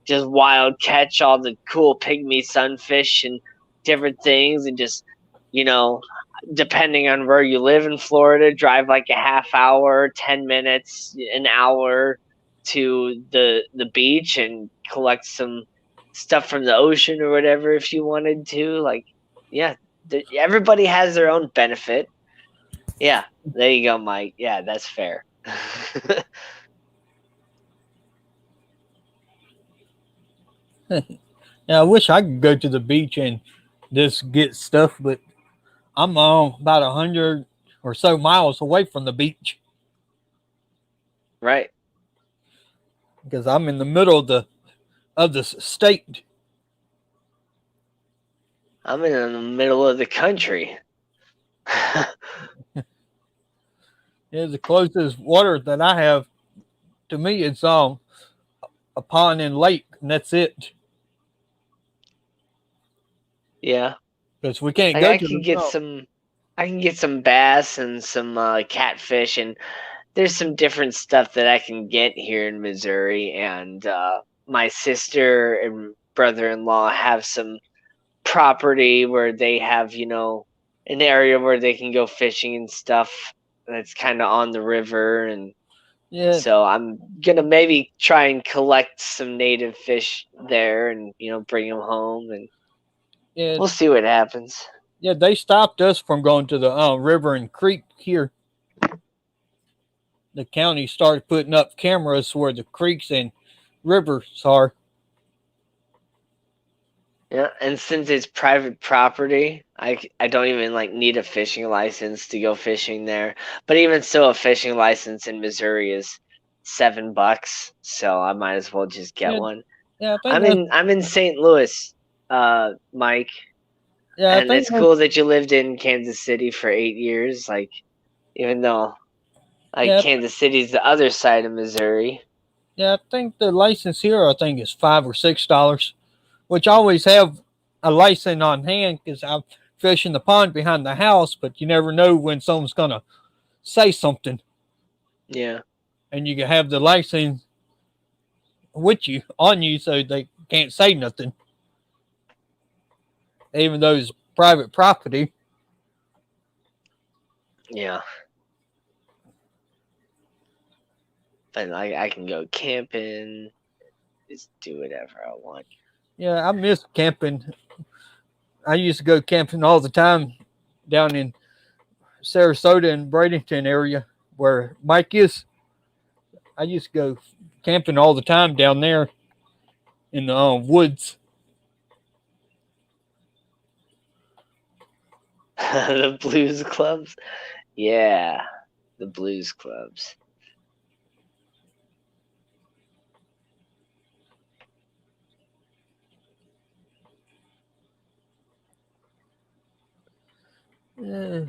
just wild catch all the cool pygmy sunfish and different things, and just, you know, depending on where you live in Florida, drive like a half hour, 10 minutes, an hour to the beach and collect some stuff from the ocean or whatever if you wanted to. Like, yeah, everybody has their own benefit. Yeah, there you go, Mike. Yeah, that's fair. Yeah, I wish I could go to the beach and just get stuff, but I'm about 100 or so miles away from the beach Right. because I'm in the middle of the state. I'm in the middle of the country. Yeah, the closest water that I have to me is a pond and lake, and that's it. Yeah. Because we can't I, go I to can the get some I can get some bass and some catfish, and there's some different stuff that I can get here in Missouri, and my sister and brother-in-law have some property where they have, an area where they can go fishing and stuff that's kind of on the river. And yeah, so I'm gonna maybe try and collect some native fish there and bring them home, and yeah, we'll see what happens. yeah. They stopped us from going to the river and creek here. The county started putting up cameras where the creeks and rivers are. Yeah, and since it's private property, I don't even like need a fishing license to go fishing there. But even so, a fishing license in Missouri is $7, so I might as well just get Yeah, one. yeah. I think I'm that's in I'm in St. Louis, Mike, yeah. I and think it's that's cool that you lived in Kansas City for 8 years. Like, even though like yeah. Kansas City's the other side of Missouri. Yeah, I think the license here, I think, is $5 or $6, which I always have a license on hand because I fish in the pond behind the house, but you never know when someone's going to say something. Yeah, And you can have the license with you, on you, so they can't say nothing, even though it's private property. yeah. But like I can go camping, just do whatever I want. Yeah, I miss camping. I used to go camping all the time down in Sarasota and Bradenton area where Mike is. I used to go camping all the time down there in the woods. The blues clubs? Yeah, the blues clubs. Uh,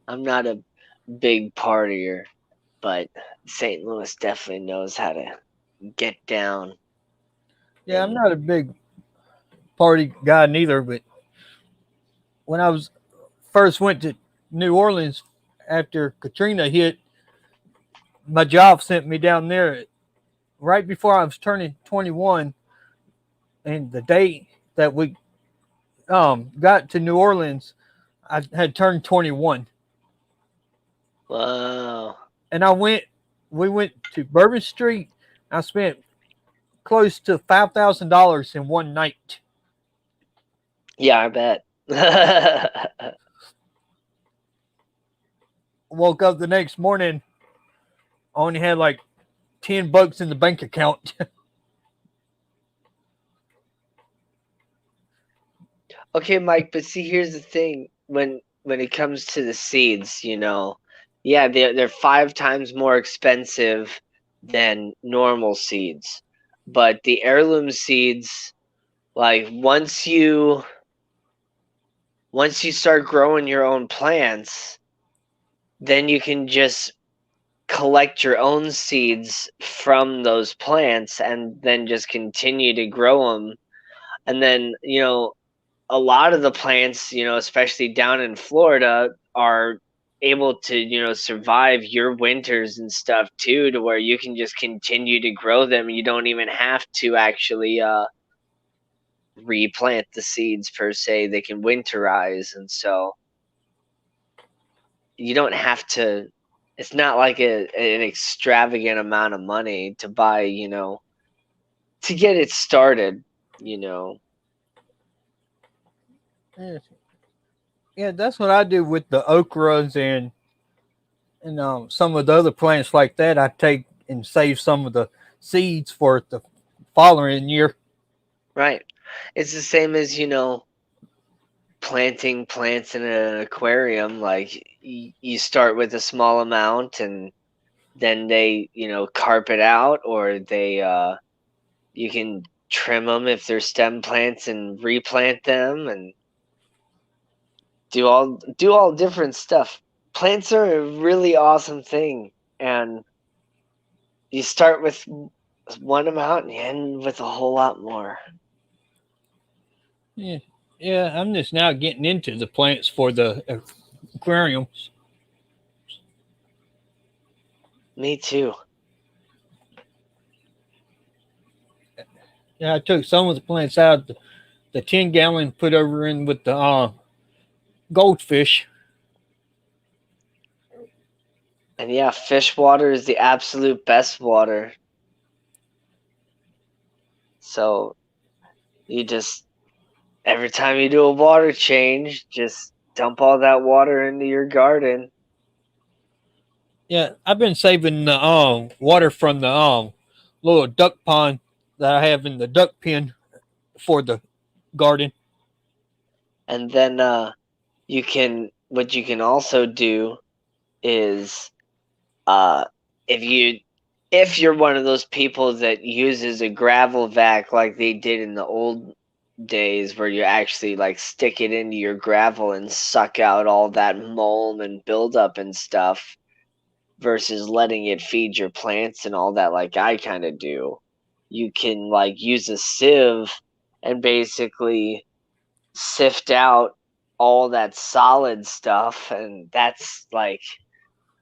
I'm not a big partier, but St. Louis definitely knows how to get down. yeah, I'm And not a big party guy neither, but when I was first went to New Orleans after Katrina hit, my job sent me down there right before I was turning 21, and the day that we got to New Orleans, I had turned 21, wow. and we went to Bourbon Street. I spent close to $5,000 in one night. Yeah, I bet. Woke up the next morning, only had like $10 in the bank account. Okay, Mike, but see, here's the thing. When it comes to the seeds, yeah, they're 5 times more expensive than normal seeds. But the heirloom seeds, like once you start growing your own plants, then you can just collect your own seeds from those plants and then just continue to grow them. And then, a lot of the plants, especially down in Florida, are able to, survive your winters and stuff too, to where you can just continue to grow them. You don't even have to actually replant the seeds per se. They can winterize, and so you don't have to. It's not like an extravagant amount of money to buy, to get it started. You know, Yeah, that's what I do with the okras and some of the other plants like that. I take and save some of the seeds for the following year. right? It's the same as planting plants in an aquarium. Like you start with a small amount, and then they carp it out, or they you can trim them if they're stem plants and replant them, and do all different stuff. Plants are a really awesome thing, and you start with one amount and you end with a whole lot more. Yeah, yeah. I'm just now getting into the plants for the aquariums. Me too. Yeah, I took some of the plants out of the 10-gallon, put over in with the goldfish. And yeah, fish water is the absolute best water. So you just every time you do a water change, just dump all that water into your garden. Yeah, I've been saving the water from the little duck pond that I have in the duck pen for the garden. And then what you can also do is uh if you if you're one of those people that uses a gravel vac like they did in the old days, where you actually like stick it into your gravel and suck out all that mold and buildup and stuff, versus letting it feed your plants and all that like I kind of do. You can like use a sieve and basically sift out all that solid stuff, and that's like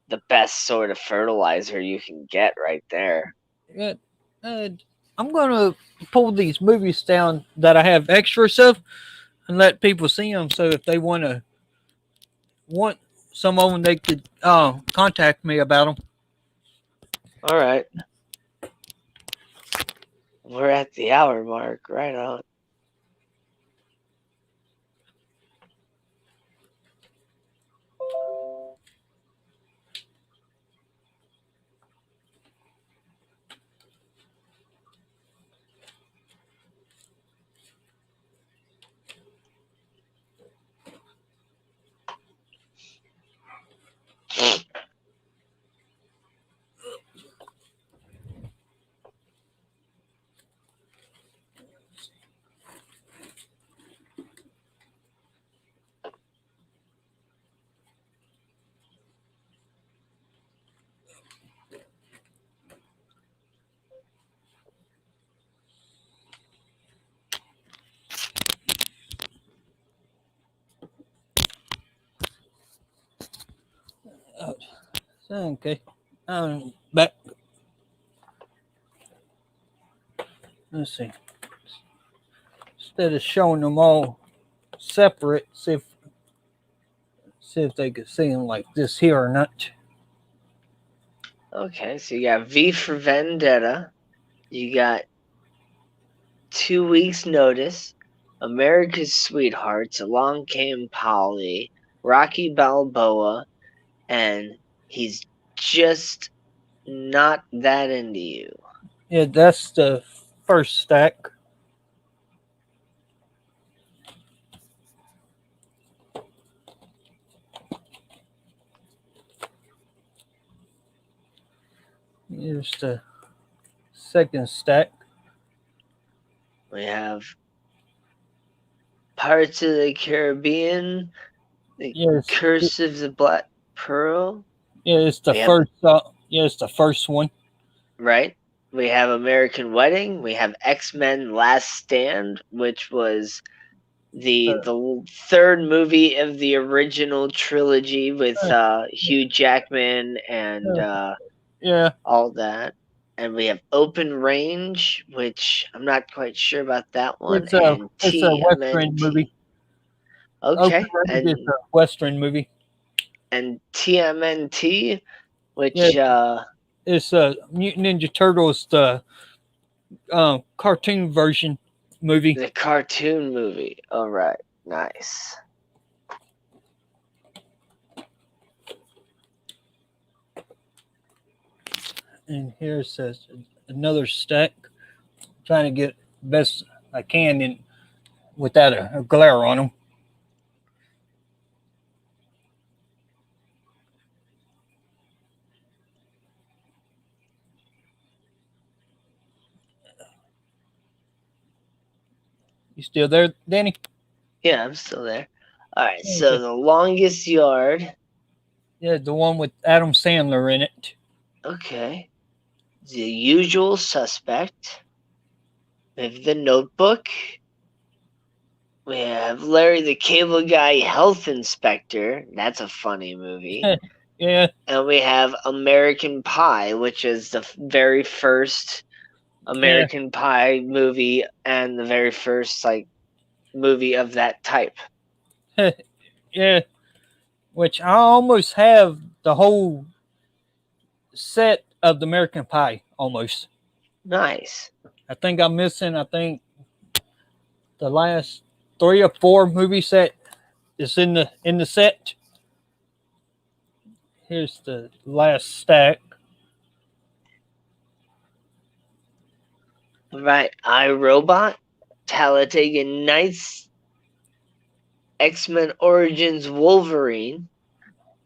the best sort of fertilizer you can get right there. Yeah, uh, I'm gonna pull these movies down that I have extras of and let people see them. So if they want some of them, they could contact me about them. All right. We're at the hour mark. Right on. Okay. But let's see. Instead of showing them all separate, see if they could see them like this here or not. Okay, so you got V for Vendetta. You got 2 weeks notice. America's Sweethearts. Along Came Polly. Rocky Balboa. And he's just not that into you. Yeah, that's the first stack. Here's the second stack. We have Pirates of the Caribbean. The Yes, Curse of the Black Pearl. yeah, it's the We have, first. Yeah, it's the first one. right? We have American Wedding. We have X-Men Last Stand, which was the third movie of the original trilogy with Hugh Jackman and Yeah, all that. And we have Open Range, which I'm not quite sure about that one, it's and a Western movie. TMNT. Open Okay, Range is a Western movie. and TMNT, Yeah, which it's Mutant Ninja Turtles, the cartoon version movie. the cartoon movie. All right, nice. And here's another stack. Trying to get best I can in without a glare on them. You still there, Danny? Yeah, I'm still there. All right, so Okay. The Longest Yard. Yeah, the one with Adam Sandler in it. Okay. The Usual Suspect. We have The Notebook. We have Larry the Cable Guy Health Inspector. That's a funny movie. Yeah. And we have American Pie, which is the very first American Pie movie and the very first movie of that type. Yeah. Which I almost have the whole set of the American Pie almost. Nice. I think I'm missing. I think the last 3 or 4 movie set is in the set. Here's the last stack. Right. iRobot, Talladega Nights, X-Men Origins Wolverine,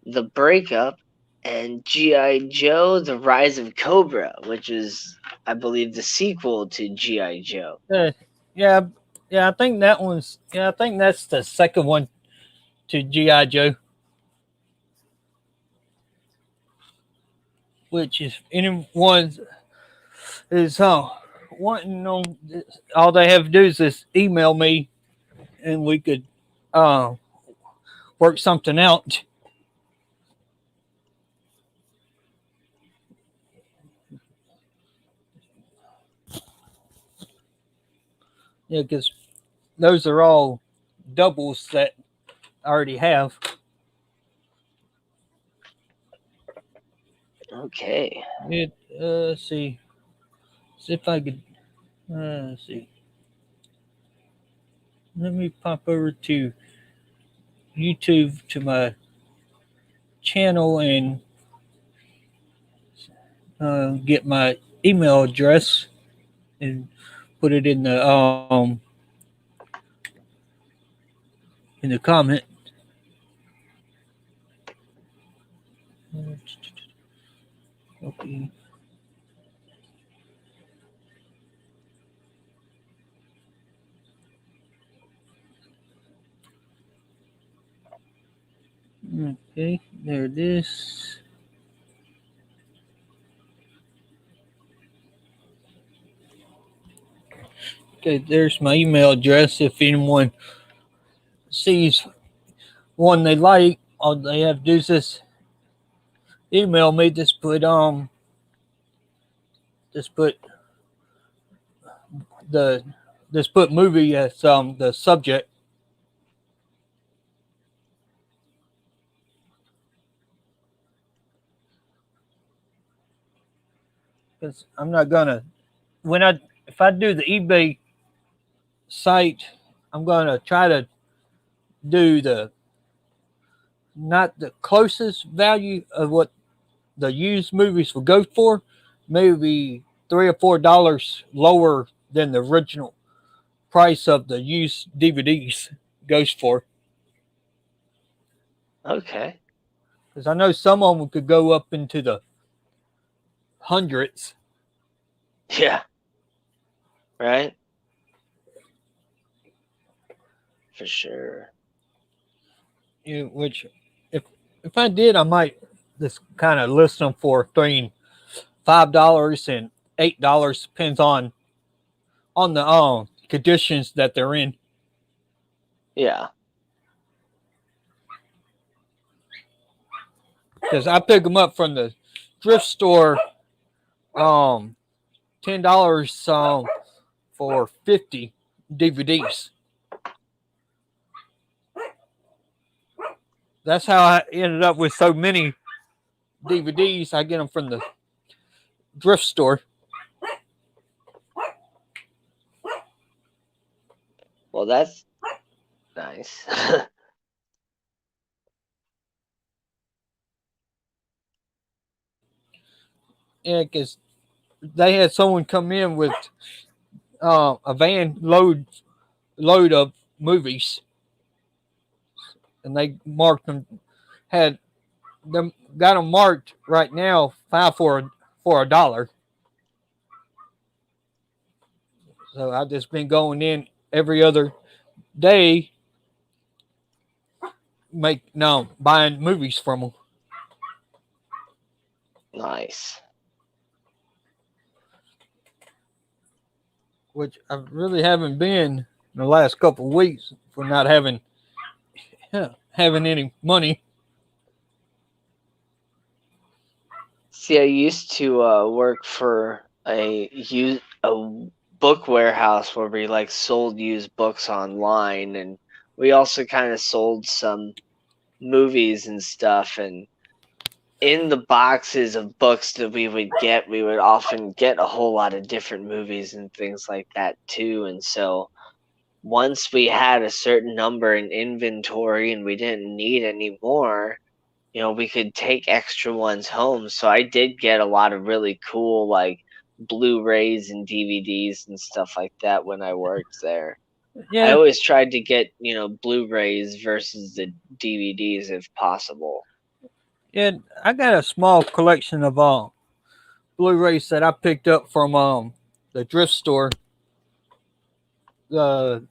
The Breakup, and G.I. Joe, The Rise of Cobra, which is, I believe, the sequel to G.I. Joe. Yeah. I think that one's. Yeah, I think that's the second one to GI Joe. Which is anyone is wanting on, all they have to do is just email me, and we could uh work something out. Yeah, because those are all doubles that I already have. Okay. It let's see. See if I could let's see. Let me pop over to YouTube to my channel and get my email address and put it in the comment. Okay. Okay, there it is. Okay, there's my email address. If anyone sees one they like, all they have to do is just email me. Just put the just put movie as the subject. Because I'm not gonna when I if I do the eBay site, I'm gonna try to do the not the closest value of what the used movies will go for, maybe $3 or $4 lower than the original price of the used DVDs goes for. Okay. Because I know some of them could go up into the hundreds. Yeah. Right. For sure. Which if I did, I might just kind of list them for between $5 and $8. Depends on the conditions that they're in. Yeah. Because I pick them up from the thrift store, $10 for 50 DVDs. That's how I ended up with so many DVDs. I get them from the thrift store. Well, that's nice. Yeah, because they had someone come in with a van load of movies, and they marked them, had them got them marked right now five for $1. So I've just been going in every other day, buying movies from them. Nice. Which I really haven't been in the last couple of weeks for not having any money. See, I used to work for a book warehouse where we like sold used books online, and we also kind of sold some movies and stuff. And in the boxes of books that we would often get a whole lot of different movies and things like that too. And so once we had a certain number in inventory and we didn't need any more, we could take extra ones home. So I did get a lot of really cool like Blu-rays and DVDs and stuff like that when I worked there. I Yeah, always tried to get, Blu-rays versus the DVDs if possible. yeah. I got a small collection of Blu-rays that I picked up from the thrift store, the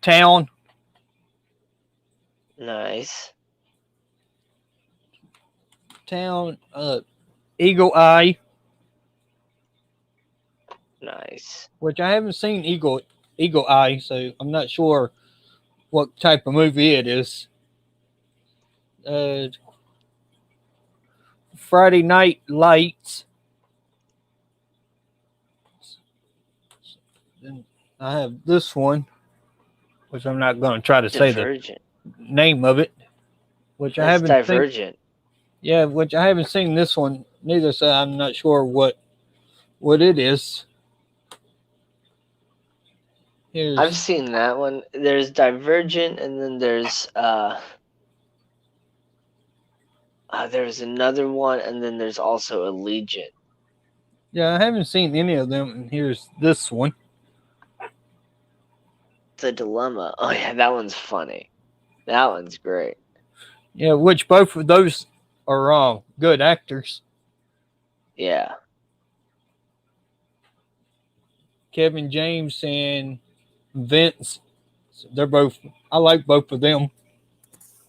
town. Nice. Eagle Eye, Nice. which I haven't seen Eagle Eye, so I'm not sure what type of movie it is. Uh, Friday Night Lights. And I have this one, which I'm not going to try to say the Divergent. name of it, which I That's haven't seen. Divergent. Yeah, which I haven't seen this one neither, so I'm not sure what it is. I've Here's seen that one. There's Divergent, and then there's another one, and then there's also Allegiant. yeah, I haven't seen any of them, and here's this one. The Dilemma. Oh yeah, that one's funny. That one's great. Yeah, which both of those are good actors. Yeah. Kevin James and Vince. They're both. I like both of them.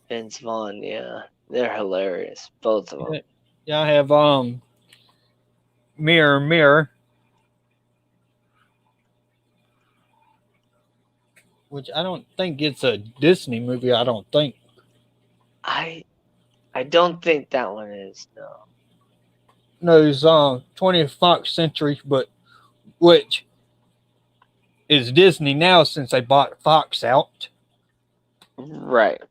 Vince Vaughn, yeah. They're hilarious. Both of them. Yeah, yeah, I have Mirror Mirror, which I don't think it's a Disney movie. I don't think. I don't think that one is, no. No, it's 20th Fox Century, but which is Disney now since they bought Fox out. Right.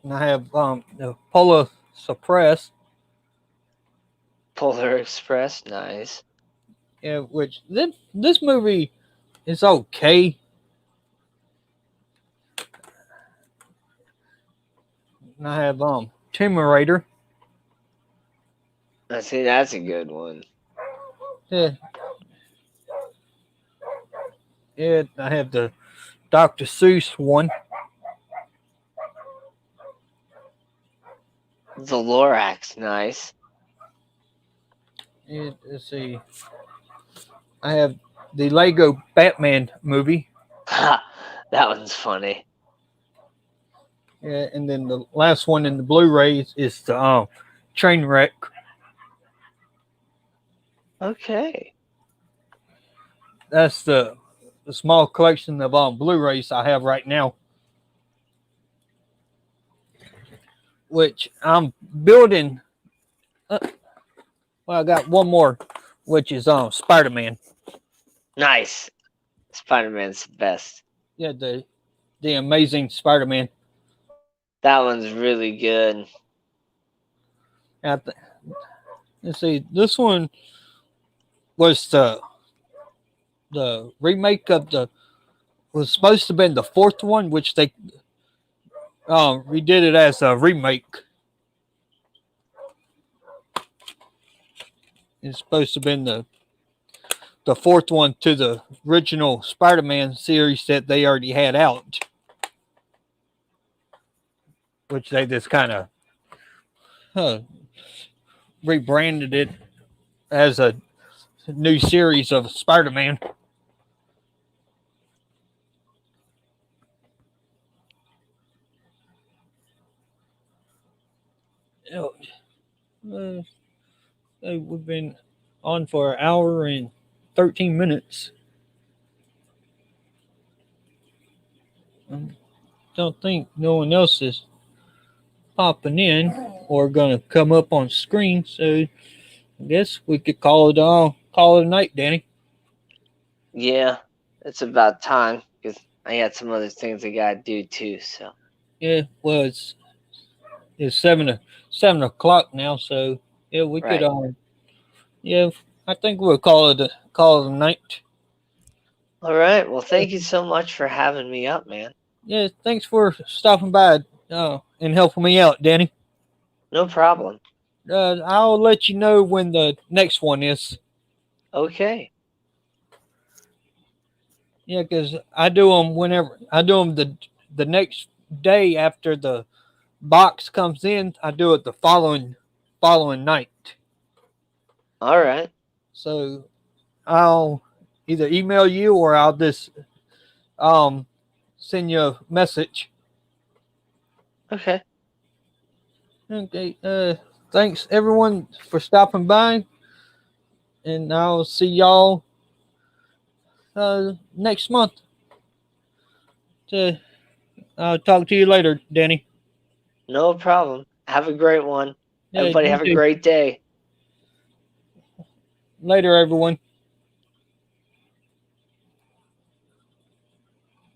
And I have the Polar Suppress, Polar Express, nice. yeah, which this movie is okay. And I have Tomb Raider. I see, that's a good one. Yeah. Yeah, I have the Dr. Seuss one. The Lorax, nice. Yeah, let's see. I have the Lego Batman movie. Ha! That one's funny. Yeah, and then the last one in the Blu-rays is the Trainwreck. Okay. That's the small collection of Blu-rays I have right now, which I'm building. Well, I got one more, which is Spider-Man. Nice. Spider-Man's the best. Yeah, the Amazing Spider-Man. That one's really good. Let's see, this one was the remake of was supposed to have been the fourth one, which they redid it as a remake. It's supposed to have been the fourth one to the original Spider-Man series that they already had out, which they just kind of rebranded it as a new series of Spider-Man. We've been on for an hour and 13 minutes. I don't think no one else is popping in or gonna come up on screen, so I guess we could call it a night, Danny. Yeah, it's about time because I got some other things I gotta do too. So Yeah, well, it's 7 o'clock now, so yeah, we right. could yeah, I think we'll call it a night. All right. Well, thank you so much for having me up, man. Yeah, thanks for stopping by and helping me out, Danny. No problem. I'll let you know when the next one is. Okay. Yeah, because I do them whenever I do them the next day after the box comes in. I do it the following night. All right. So I'll either email you or I'll just send you a message. Okay. Okay. Thanks everyone for stopping by, and I'll see y'all next month. I'll talk to you later, Danny. No problem. Have a great one. Yeah, Everybody you have a too. great day. Later, everyone.